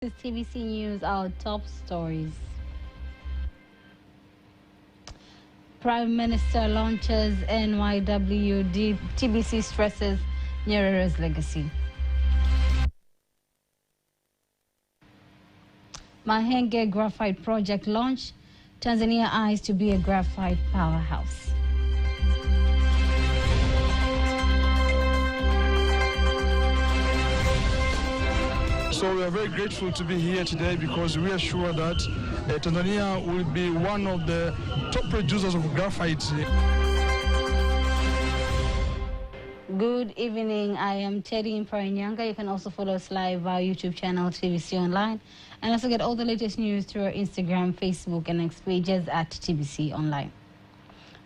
This is TBC News, our top stories. Prime Minister launches NYWD. TBC stresses Nyerere's legacy. Mahenge Graphite Project launch. Tanzania eyes to be a graphite powerhouse. So we are very grateful to be here today because we are sure that Tanzania will be one of the top producers of graphite. Good evening. I am Teddy Mparinyanga. You can also follow us live via YouTube channel TBC Online, and also get all the latest news through our Instagram, Facebook, and X pages at TBC Online.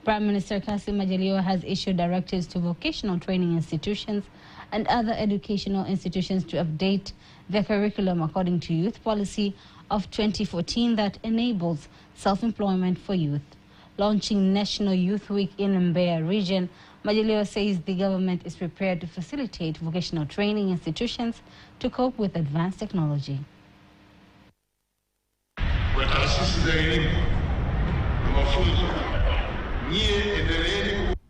Prime Minister Kassim Majaliwa has issued directives to vocational training institutions and other educational institutions to update their curriculum according to youth policy of 2014 that enables self-employment for youth. Launching National Youth Week in Mbeya region, Majaliwa says the government is prepared to facilitate vocational training institutions to cope with advanced technology.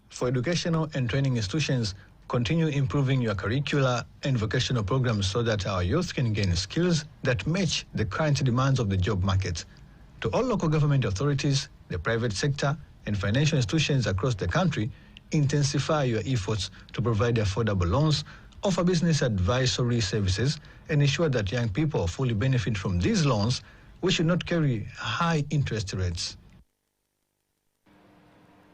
For educational and training institutions, continue improving your curricula and vocational programs so that our youth can gain skills that match the current demands of the job market. To all local government authorities, the private sector, and financial institutions across the country, intensify your efforts to provide affordable loans, offer business advisory services, and ensure that young people fully benefit from these loans, which should not carry high interest rates.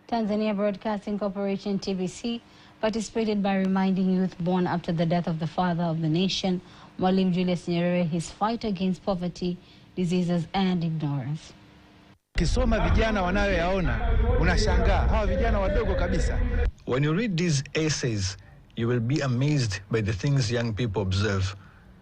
Tanzania Broadcasting Corporation, TBC, participated by reminding youth born after the death of the father of the nation, Mwalimu Julius Nyerere, his fight against poverty, diseases, and ignorance. Kisoma vijana wanayoyaona, unashangaa hawa vijana wadogo kabisa. When you read these essays, you will be amazed by the things young people observe.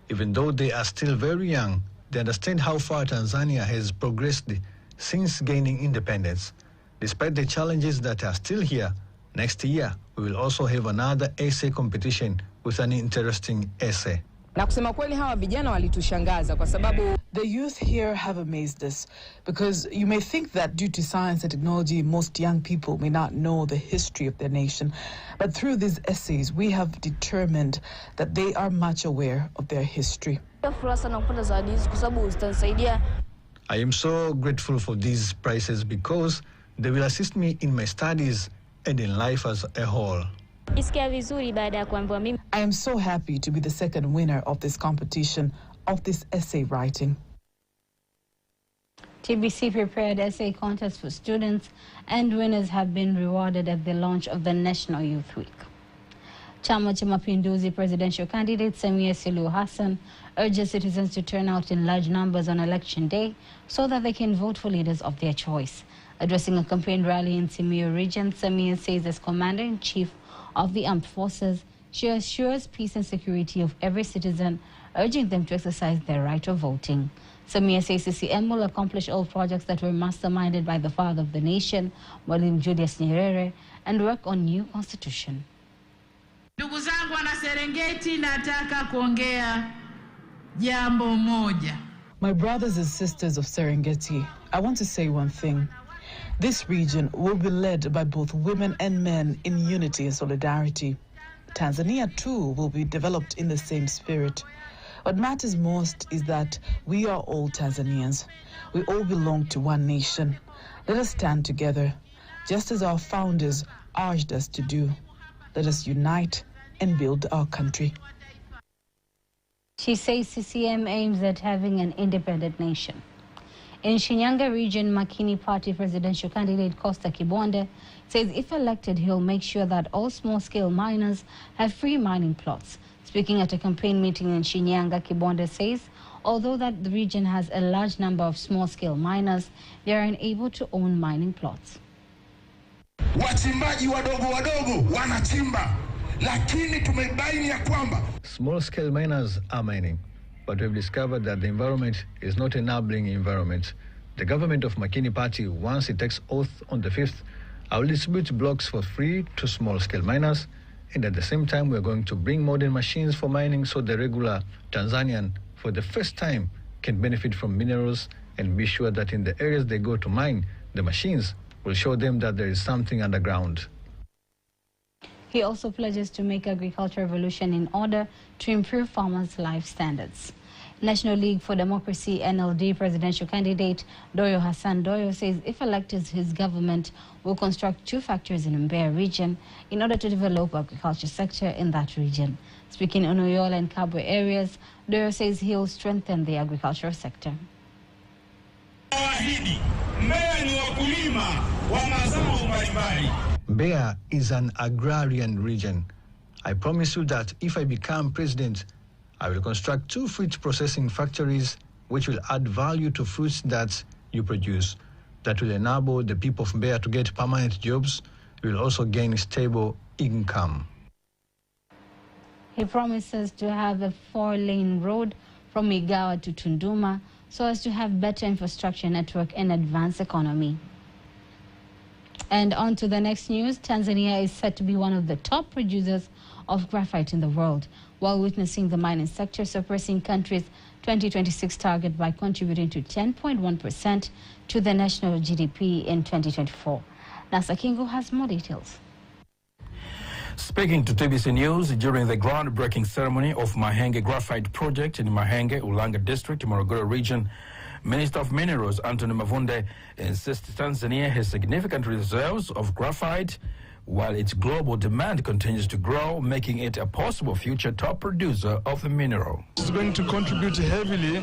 Even though they are still very young, they understand how far Tanzania has progressed since gaining independence. Despite the challenges that are still here, next year we will also have another essay competition with an interesting essay. Na kusema kweli hawa vijana walitushangaza kwa sababu the youth here have amazed us, because you may think that due to science and technology most young people may not know the history of their nation, but through these essays we have determined that they are much aware of their history. I am so grateful for these prizes because they will assist me in my studies and in life as a whole. I am so happy to be the second winner of this competition of this essay writing. TBC prepared essay contest for students, and winners have been rewarded at the launch of the National Youth Week. Chama cha Mapinduzi presidential candidate Samia Suluhu Hassan urges citizens to turn out in large numbers on election day so that they can vote for leaders of their choice. Addressing a campaign rally in Simiyu region, Samia says as Commander-in-Chief of the Armed Forces, she assures peace and security of every citizen, urging them to exercise their right of voting. Samia says CCM will accomplish all projects that were masterminded by the father of the nation, Mwalimu Julius Nyerere, and work on new constitution. Ndugu zangu wana Serengeti, nataka kuongea jambo moja. My brothers and sisters of Serengeti, I want to say one thing. This region will be led by both women and men in unity and solidarity. Tanzania too will be developed in the same spirit. What matters most is that we are all Tanzanians. We all belong to one nation. Let us stand together, just as our founders urged us to do. Let us unite and build our country. She says CCM aims at having an independent nation. In Shinyanga region, Makini Party presidential candidate Costa Kibonde says if elected, he'll make sure that all small-scale miners have free mining plots. Speaking at a campaign meeting in Shinyanga, Kibonde says although that the region has a large number of small-scale miners, they are unable to own mining plots. Wachimbaji wadogo wadogo wanachimba, lakini tumebaini ya kwamba small-scale miners are mining, but we've discovered that the environment is not an enabling environment. The government of Makini Party, once it takes oath on the 5th, I will distribute blocks for free to small-scale miners, and at the same time we're going to bring modern machines for mining so the regular Tanzanian, for the first time, can benefit from minerals and be sure that in the areas they go to mine, the machines will show them that there is something underground. He also pledges to make agriculture revolution in order to improve farmers' life standards. National League for Democracy NLD presidential candidate Doyo Hassan Doyo says if elected, his government will construct 2 factories in Mbeya region in order to develop agriculture sector in that region. Speaking on Uyola and Kabwe areas, Doyo says he'll strengthen the agricultural sector. Mbeya is an agrarian region. I promise you that if I become president, I will construct 2 fruit processing factories which will add value to fruits that you produce. That will enable the people of Mbeya to get permanent jobs. We will also gain stable income. He promises to have a 4-lane road from Igawa to Tunduma so as to have better infrastructure network and advanced economy. And on to the next news. Tanzania is said to be one of the top producers of graphite in the world, while witnessing the mining sector suppressing country's 2026 target by contributing to 10.1% to the national GDP in 2024. Nasa Kingo has more details. Speaking to TBC News during the groundbreaking ceremony of Mahenge Graphite Project in Mahenge, Ulanga District, Morogoro Region, Minister of Minerals Anthony Mavunde insists Tanzania has significant reserves of graphite, while its global demand continues to grow, making it a possible future top producer of the mineral. It's going to contribute heavily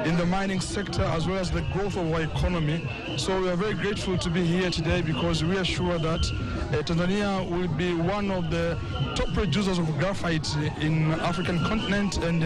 in the mining sector as well as the growth of our economy. So we are very grateful to be here today because we are sure that Tanzania will be one of the top producers of graphite in the African continent and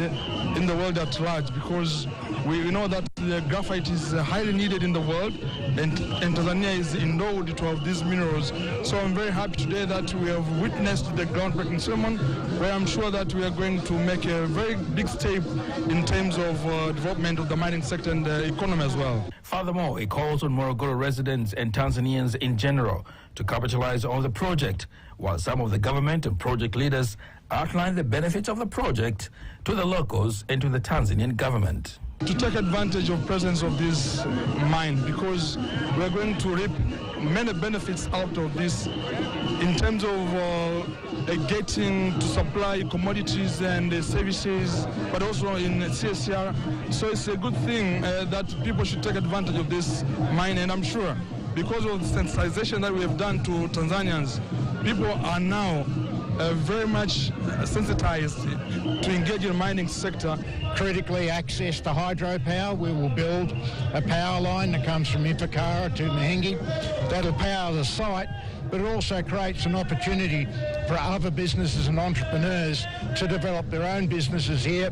in the world at large, because we know that the graphite is highly needed in the world, and Tanzania is endowed to have these minerals. So I'm very happy today that we have witnessed the groundbreaking ceremony, where I'm sure that we are going to make a very big step in terms of development of the mining sector and the economy as well. Furthermore, he calls on Morogoro residents and Tanzanians in general to capitalize on the project, while some of the government and project leaders outline the benefits of the project to the locals and to the Tanzanian government. To take advantage of presence of this mine, because we are going to reap many benefits out of this in terms of getting to supply commodities and services, but also in CSR. So it's a good thing that people should take advantage of this mine, and I'm sure because of the sensitization that we have done to Tanzanians, people are now very much sensitized to engage in the mining sector. Critically access to hydropower. We will build a power line that comes from Ifakara to Mahenge. That'll power the site, but it also creates an opportunity for other businesses and entrepreneurs to develop their own businesses here.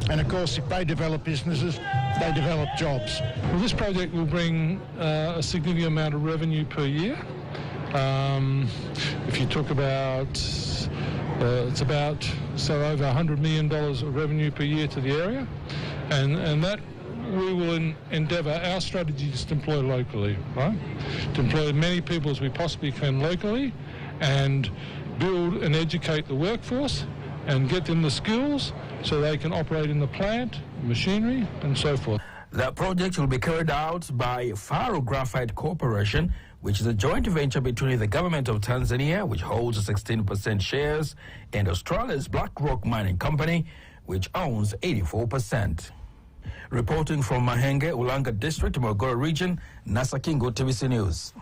And of course, if they develop businesses, they develop jobs. Well, this project will bring a significant amount of revenue per year. If you talk about, it's about over $100 million of revenue per year to the area, and that we will endeavour. Our strategy is to employ locally, right? To employ as many people as we possibly can locally, and build and educate the workforce, and get them the skills so they can operate in the plant, machinery, and so forth. The project will be carried out by Faro Graphite Corporation, which is a joint venture between the government of Tanzania, which holds 16% shares, and Australia's BlackRock Mining Company, which owns 84%. Reporting from Mahenge, Ulanga District, Morogoro Region, Nasa Kingo, TBC News.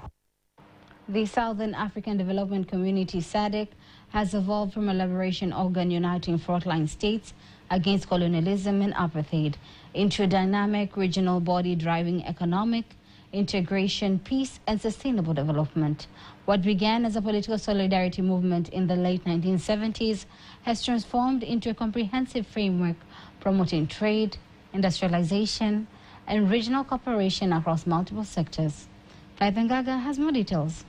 The Southern African Development Community, SADC, has evolved from a liberation organ uniting frontline states against colonialism and apartheid into a dynamic regional body driving economic integration, peace, and sustainable development. What began as a political solidarity movement in the late 1970s has transformed into a comprehensive framework promoting trade, industrialization, and regional cooperation across multiple sectors. Faithengaga has more details.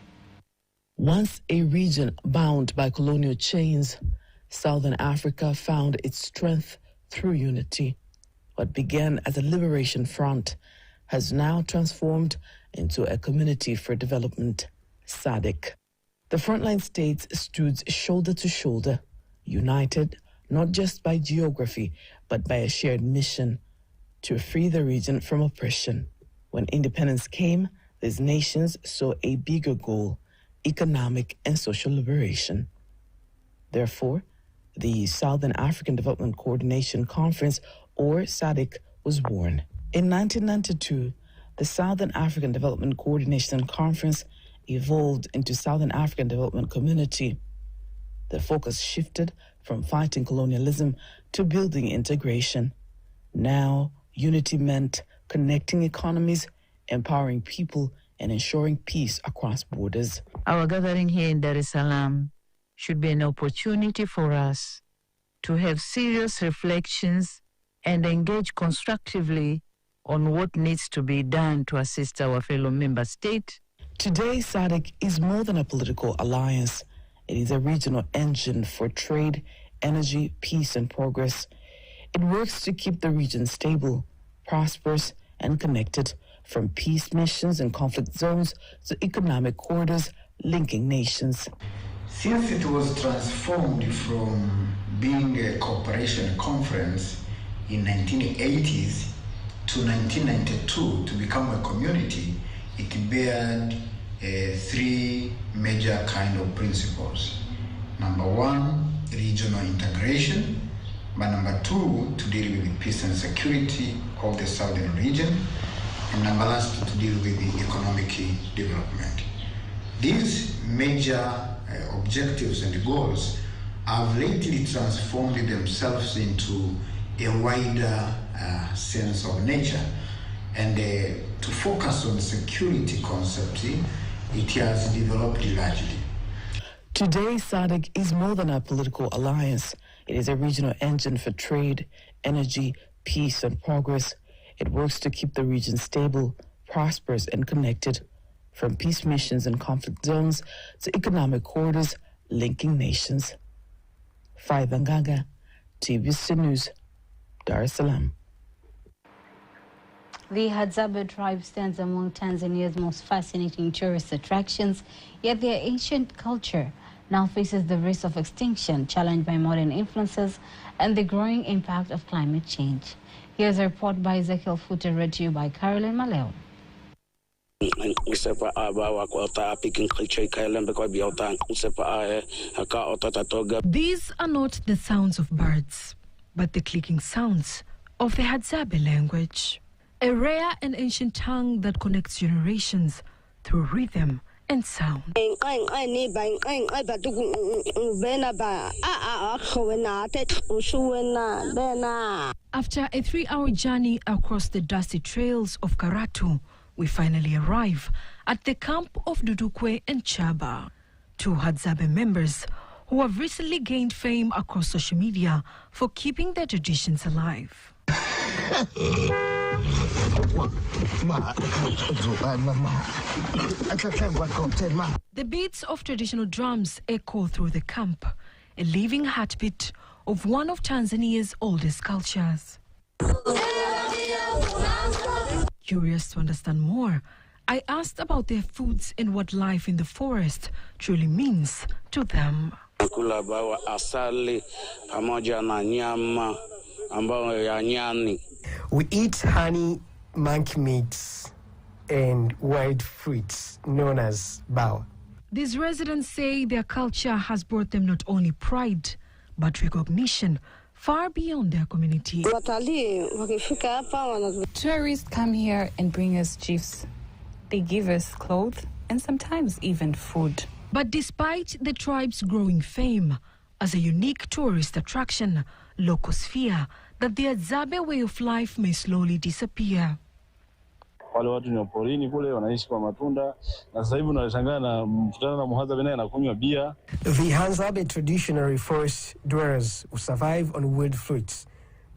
Once a region bound by colonial chains, Southern Africa found its strength through unity. What began as a liberation front has now transformed into a community for development, SADC. The frontline states stood shoulder to shoulder, united not just by geography, but by a shared mission to free the region from oppression. When independence came, these nations saw a bigger goal: economic and social liberation. Therefore, the Southern African Development Coordination Conference, or SADC, was born. In 1992, the Southern African Development Coordination Conference evolved into Southern African Development Community. The focus shifted from fighting colonialism to building integration. Now, unity meant connecting economies, empowering people, and ensuring peace across borders. Our gathering here in Dar es Salaam should be an opportunity for us to have serious reflections and engage constructively on what needs to be done to assist our fellow member states. Today, SADC is more than a political alliance. It is a regional engine for trade, energy, peace, and progress. It works to keep the region stable, prosperous, and connected, from peace missions and conflict zones to economic corridors linking nations. Since it was transformed from being a cooperation conference in 1980s to 1992 to become a community, it bared three major kind of principles. Number one, regional integration. But number two, to deal with the peace and security of the southern region. And number last, to deal with the economic development. These major objectives and goals have lately transformed themselves into a wider sense of nature. And to focus on the security concept, it has developed largely. Today, SADC is more than a political alliance. It is a regional engine for trade, energy, peace, and progress. It works to keep the region stable, prosperous, and connected, from peace missions and conflict zones to economic corridors linking nations. Faida Ngaga, TVC News, Dar es Salaam. The Hadzabe tribe stands among Tanzania's most fascinating tourist attractions, yet their ancient culture now faces the risk of extinction, challenged by modern influences and the growing impact of climate change. Here's a report by Ezekiel Futa, read to you by Caroline Maleo. These are not the sounds of birds, but the clicking sounds of the Hadzabe language, a rare and ancient tongue that connects generations through rhythm and sound. After a 3-hour journey across the dusty trails of Karatu, we finally arrive at the camp of Dudukwe and Chaba, two Hadzabe members who have recently gained fame across social media for keeping their traditions alive. The beats of traditional drums echo through the camp, a living heartbeat of one of Tanzania's oldest cultures. Curious to understand more, I asked about their foods and what life in the forest truly means to them. We eat honey, monkey meats, and wild fruits known as bawa. These residents say their culture has brought them not only pride, but recognition far beyond their community. Tourists come here and bring us gifts. They give us clothes and sometimes even food. But despite the tribe's growing fame as a unique tourist attraction, locals fear that the Hadzabe way of life may slowly disappear. Wale watu ni porini kule wanaishi kwa matunda na sasa hivi unashangaa na mkutana na Mhadzabe naye anakunywa bia. The Hadzabe traditional forest dwellers who survive on wild fruits,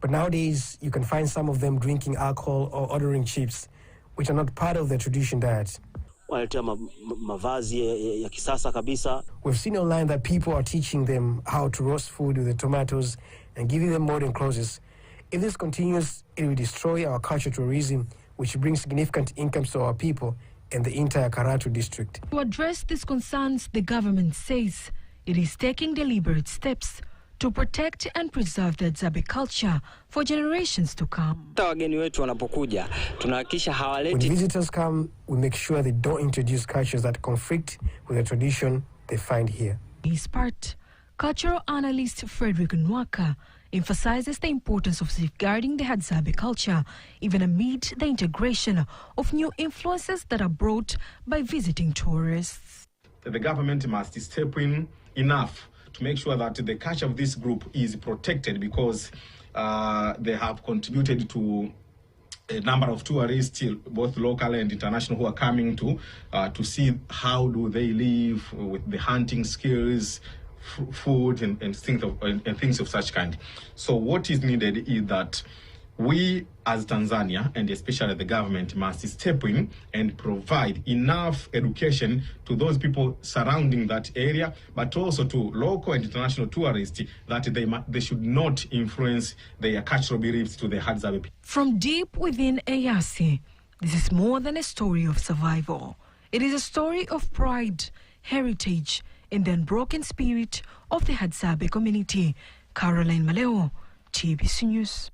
but nowadays you can find some of them drinking alcohol or ordering chips, which are not part of their tradition diet. Mavazi ya kisasa kabisa. We've seen online that people are teaching them how to roast food with the tomatoes and giving them modern clothes. If this continues, it will destroy our cultural tourism, which brings significant incomes to our people and the entire Karatu district. To address these concerns, the government says it is taking deliberate steps to protect and preserve the Hadzabe culture for generations to come. When visitors come, we make sure they don't introduce cultures that conflict with the tradition they find here. His part, cultural analyst Frederick Nwaka emphasizes the importance of safeguarding the Hadzabe culture, even amid the integration of new influences that are brought by visiting tourists. The government must step in enough to make sure that the culture of this group is protected, because they have contributed to a number of tourists, both local and international, who are coming to see how do they live with the hunting skills, food and things of such kind. So what is needed is that we as Tanzania, and especially the government, must step in and provide enough education to those people surrounding that area, but also to local and international tourists, that they should not influence their cultural beliefs to the Hadzabe people. From deep within Eyasi, this is more than a story of survival. It is a story of pride, heritage, and the unbroken spirit of the Hadzabe community. Caroline Maleo, TBC News.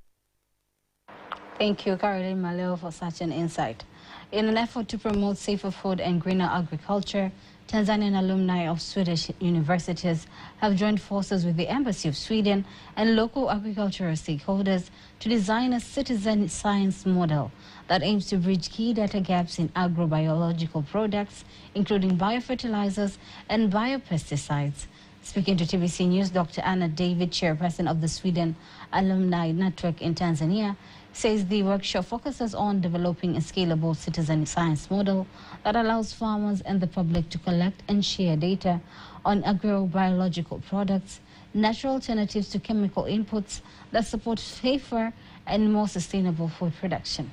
Thank you, Caroline Maleo, for such an insight. In an effort to promote safer food and greener agriculture, Tanzanian alumni of Swedish universities have joined forces with the Embassy of Sweden and local agricultural stakeholders to design a citizen science model that aims to bridge key data gaps in agrobiological products, including biofertilizers and biopesticides. Speaking to TVC News, Dr. Anna David, chairperson of the Sweden Alumni Network in Tanzania, says the workshop focuses on developing a scalable citizen science model that allows farmers and the public to collect and share data on agrobiological products, natural alternatives to chemical inputs that support safer and more sustainable food production.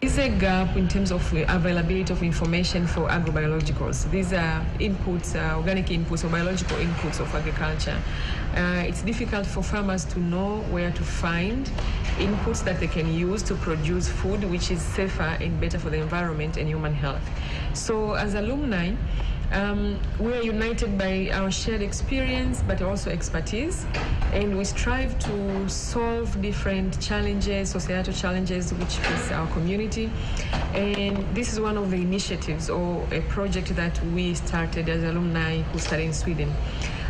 There's a gap in terms of availability of information for agrobiologicals. These are inputs, organic inputs or biological inputs of agriculture. It's difficult for farmers to know where to find inputs that they can use to produce food which is safer and better for the environment and human health. So as alumni, we are united by our shared experience but also expertise, and we strive to solve different challenges, societal challenges which face our community. And this is one of the initiatives or a project that we started as alumni who study in Sweden.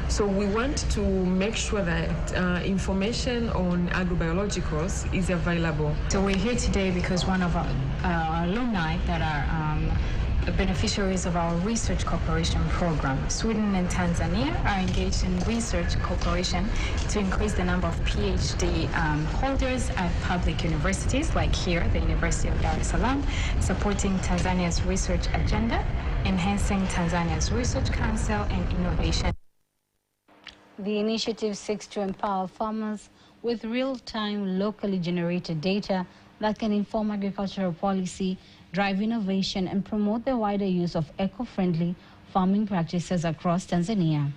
So we want to make sure that information on agrobiologicals is available. So we're here today because one of our alumni that are beneficiaries of our research cooperation program. Sweden and Tanzania are engaged in research cooperation to increase the number of PhD holders at public universities, like here, the University of Dar es Salaam, supporting Tanzania's research agenda, enhancing Tanzania's research council and innovation. The initiative seeks to empower farmers with real-time, locally generated data that can inform agricultural policy, drive innovation, and promote the wider use of eco-friendly farming practices across Tanzania.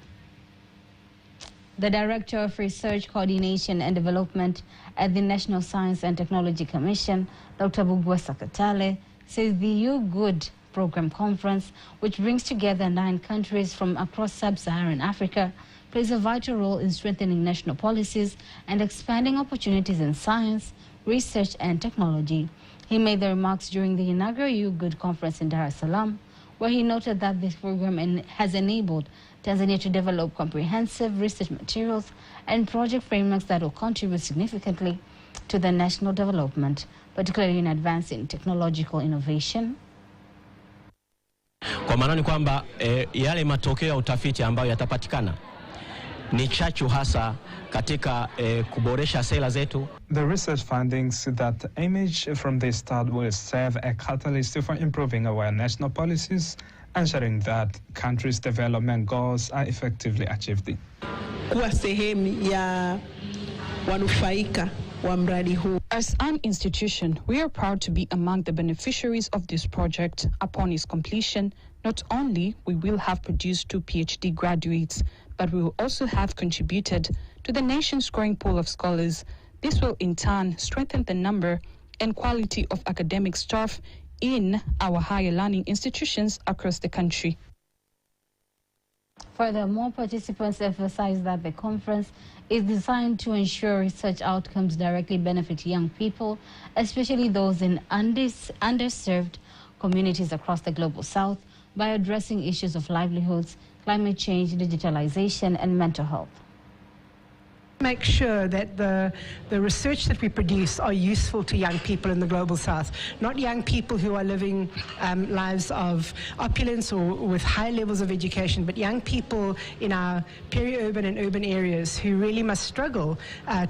The Director of Research Coordination and Development at the National Science and Technology Commission, Dr. Bugwesa Katale, says the You Good Program Conference, which brings together 9 countries from across sub-Saharan Africa, plays a vital role in strengthening national policies and expanding opportunities in science, research, and technology. He made the remarks during the inaugural You Good Conference in Dar es Salaam, where he noted that this program has enabled Tanzania to develop comprehensive research materials and project frameworks that will contribute significantly to the national development, particularly in advancing technological innovation. Kwa maana ni kwamba yale matokeo ya utafiti ambayo yatapatikana ni chachu hasa katika kuboresha sera zetu. The research findings that emerge from this study will serve a catalyst for improving our national policies, ensuring that countries' development goals are effectively achieved. Kuwa sehemu ya wanufaika wa mradi huu. As an institution, we are proud to be among the beneficiaries of this project. Upon its completion, not only we will have produced 2 PhD graduates, but we will also have contributed to the nation's growing pool of scholars. This will in turn strengthen the number and quality of academic staff in our higher learning institutions across the country. Furthermore, participants emphasized that the conference is designed to ensure research outcomes directly benefit young people, especially those in underserved communities across the Global South, by addressing issues of livelihoods, climate change, digitalization, and mental health. Make sure that the research that we produce are useful to young people in the Global South, not young people who are living lives of opulence or with high levels of education, but young people in our peri-urban and urban areas who really must struggle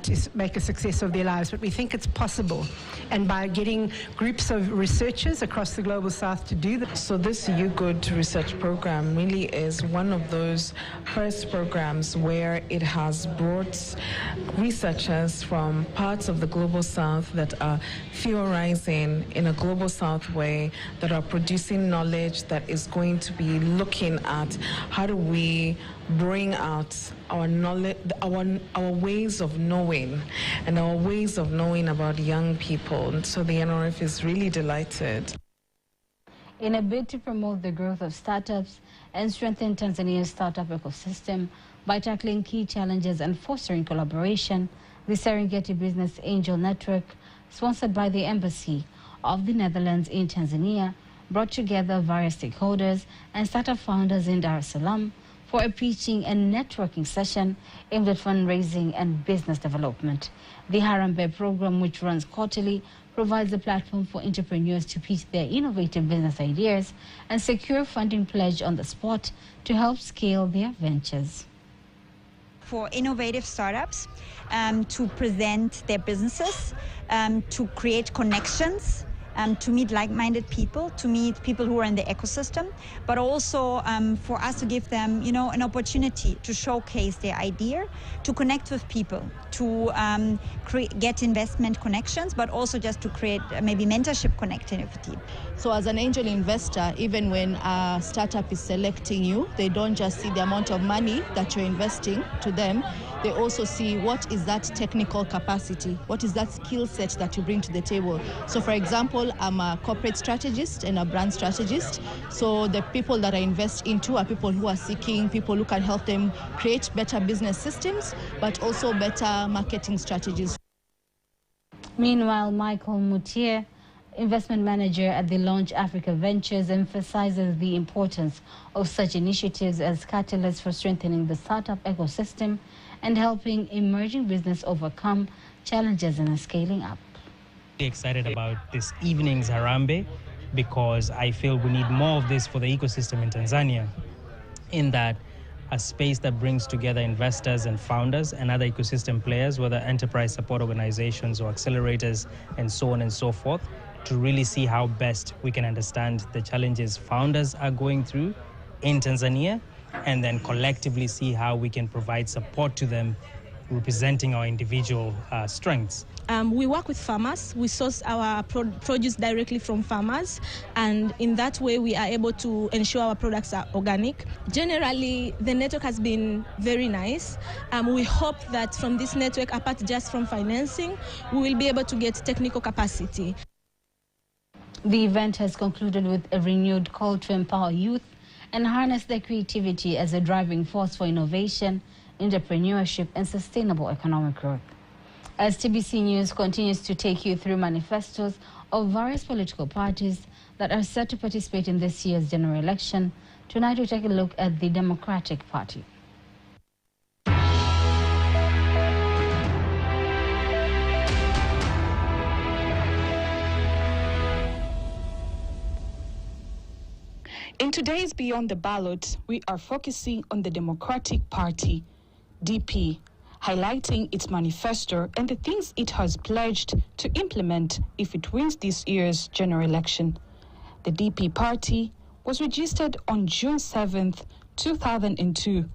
to make a success of their lives. But we think it's possible, and by getting groups of researchers across the Global South to do that. So this YouGood research program really is one of those first programs where it has brought researchers from parts of the Global South that are theorizing in a Global South way, that are producing knowledge that is going to be looking at how do we bring out our knowledge, our ways of knowing, and our ways of knowing about young people. And so the NRF is really delighted. In a bid to promote the growth of startups and strengthen Tanzania's startup ecosystem by tackling key challenges and fostering collaboration, the Serengeti Business Angel Network, sponsored by the Embassy of the Netherlands in Tanzania, brought together various stakeholders and startup founders in Dar es Salaam for a pitching and networking session aimed at fundraising and business development. The Harambee program, which runs quarterly, provides a platform for entrepreneurs to pitch their innovative business ideas and secure funding pledge on the spot to help scale their ventures. For innovative startups to present their businesses, to create connections, to meet like-minded people, to meet people who are in the ecosystem, but also for us to give them, an opportunity to showcase their idea, to connect with people, to get investment connections, but also just to create maybe mentorship connectivity. So as an angel investor, even when a startup is selecting you, they don't just see the amount of money that you're investing to them, they also see what is that technical capacity, what is that skill set that you bring to the table. So for example, I'm a corporate strategist and a brand strategist. So the people that I invest into are people who are seeking people who can help them create better business systems, but also better marketing strategies. Meanwhile, Michael Moutier, investment manager at the Launch Africa Ventures, emphasizes the importance of such initiatives as catalysts for strengthening the startup ecosystem and helping emerging business overcome challenges and scaling up. Excited about this evening's Harambee because I feel we need more of this for the ecosystem in Tanzania, in that a space that brings together investors and founders and other ecosystem players, whether enterprise support organizations or accelerators and so on and so forth, to really see how best we can understand the challenges founders are going through in Tanzania, and then collectively see how we can provide support to them, representing our individual strengths. We work with farmers. We source our produce directly from farmers, and in that way we are able to ensure our products are organic. Generally, the network has been very nice. We hope that from this network, apart just from financing, we will be able to get technical capacity. The event has concluded with a renewed call to empower youth and harness their creativity as a driving force for innovation, entrepreneurship, and sustainable economic growth. As TBC News continues to take you through manifestos of various political parties that are set to participate in this year's general election, tonight we take a look at the Democratic Party. In today's Beyond the Ballot, we are focusing on the Democratic Party, DP, highlighting its manifesto and the things it has pledged to implement if it wins this year's general election. The DP party was registered on June 7th, 2002.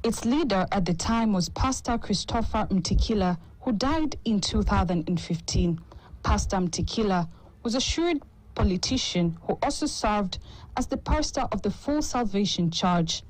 Its leader at the time was Pastor Christopher Mtikila, who died in 2015. Pastor Mtikila was a shrewd politician who also served as the pastor of the Full Salvation Church.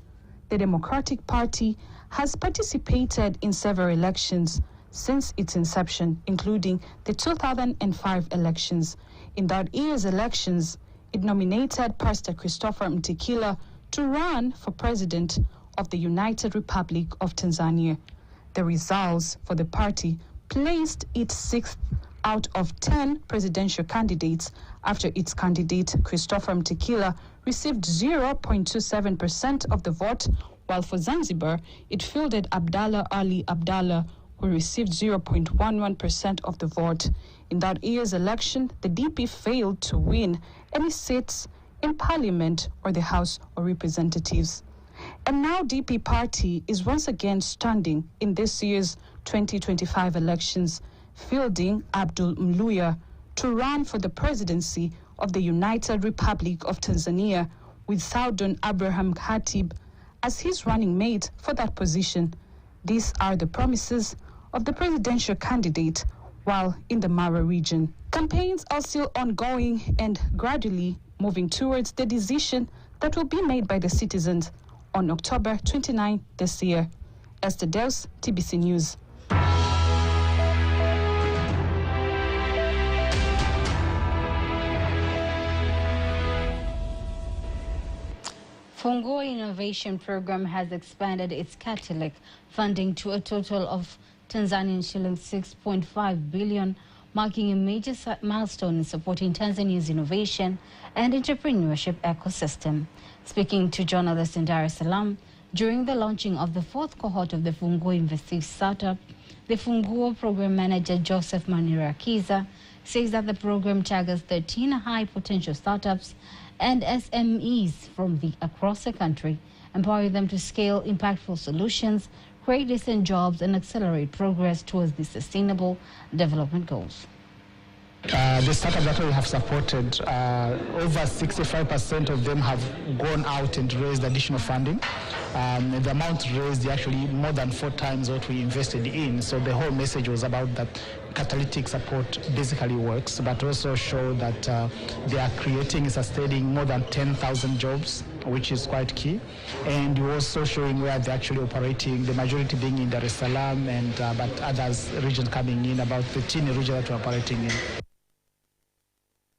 The Democratic Party has participated in several elections since its inception, including the 2005 elections. In that year's elections, it nominated Pastor Christopher Mtikila to run for president of the United Republic of Tanzania. The results for the party placed it 6th out of 10 presidential candidates after its candidate, Christopher Mtikila, received 0.27% of the vote, while for Zanzibar, it fielded Abdallah Ali Abdallah, who received 0.11% of the vote. In that year's election, the DP failed to win any seats in Parliament or the House of Representatives. And now DP party is once again standing in this year's 2025 elections, fielding Abdul Mluya to run for the presidency of the United Republic of Tanzania, with Saudon Abraham Khatib as his running mate for that position. These are the promises of the presidential candidate while in the Mara region. Campaigns are still ongoing and gradually moving towards the decision that will be made by the citizens on October 29 this year. Esther Deus, TBC News. Fungo Innovation Program has expanded its Catholic funding to a total of Tanzanian shillings 6.5 billion, marking a major milestone in supporting Tanzania's innovation and entrepreneurship ecosystem. Speaking to journalists in Dar es Salaam during the launching of the 4th cohort of the Fungo Investive Startup, the Fungo Program Manager Joseph Manirakiza says that the program targets 13 high-potential startups and SMEs from across the country, empowering them to scale impactful solutions, create decent jobs, and accelerate progress towards the sustainable development goals. The startups that we have supported, over 65% of them have gone out and raised additional funding. The amount raised actually more than 4 times what we invested in. So the whole message was about that catalytic support basically works, but also show that they are creating and sustaining more than 10,000 jobs, which is quite key. And we're also showing where they're actually operating, the majority being in Dar es Salaam, and but others regions coming in, about 13 regions that we're operating in.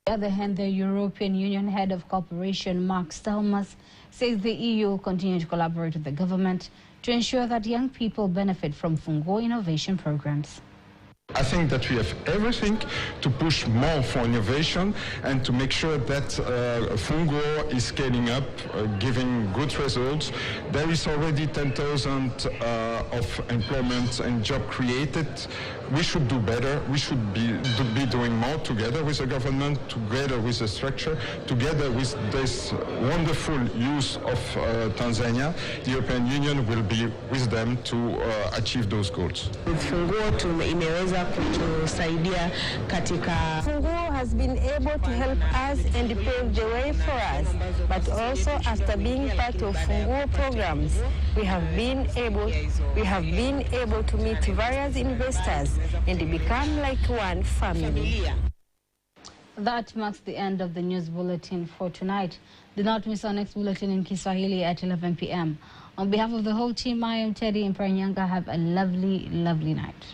On the other hand, the European Union head of cooperation, Mark Stelmers, says the EU will continue to collaborate with the government to ensure that young people benefit from Fungo innovation programs. I think that we have everything to push more for innovation and to make sure that Fungo is scaling up, giving good results. There is already 10,000 of employment and job created. We should do better. We should be doing more together with the government, together with the structure, together with this wonderful use of Tanzania. The European Union will be with them to achieve those goals. Fungo imeweza kutusaidia katika. Fungo has been able to help us and pave the way for us, but also after being part of Fungo programs, we have been able to meet various investors and become like one family. That marks the end of the news bulletin for tonight. Do not miss our next bulletin in Kiswahili at 11 p.m. On behalf of the whole team, I am Teddy Imparanyanga. Have a lovely, lovely night.